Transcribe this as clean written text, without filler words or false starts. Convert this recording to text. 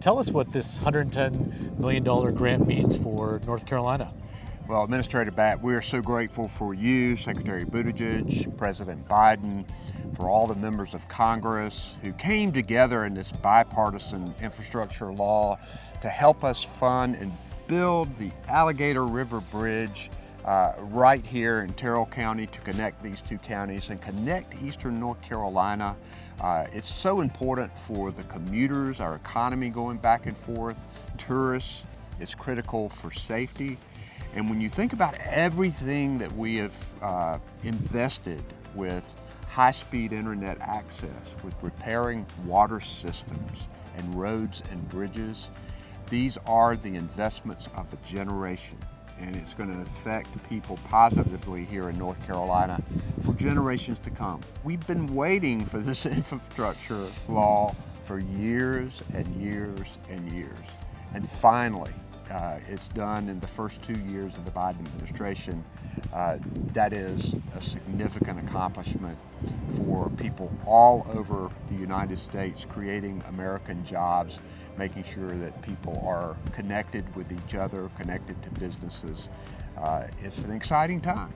Tell us what this $110 million grant means for North Carolina. Well, Administrator Bhatt, we are so grateful for you, Secretary Buttigieg, President Biden, for all the members of Congress who came together in this bipartisan infrastructure law to help us fund and build the Alligator River Bridge right here in Terrell County to connect these two counties and connect eastern North Carolina. It's so important for the commuters, our economy going back and forth, tourists. It's critical for safety. And when you think about everything that we have invested with high-speed internet access, with repairing water systems and roads and bridges, these are the investments of a generation. And it's going to affect people positively here in North Carolina for generations to come. We've been waiting for this infrastructure law for years and years and years. And finally, it's done in the first 2 years of the Biden administration. That is a significant accomplishment for people all over the United States, creating American jobs, making sure that people are connected with each other, connected to businesses. It's an exciting time.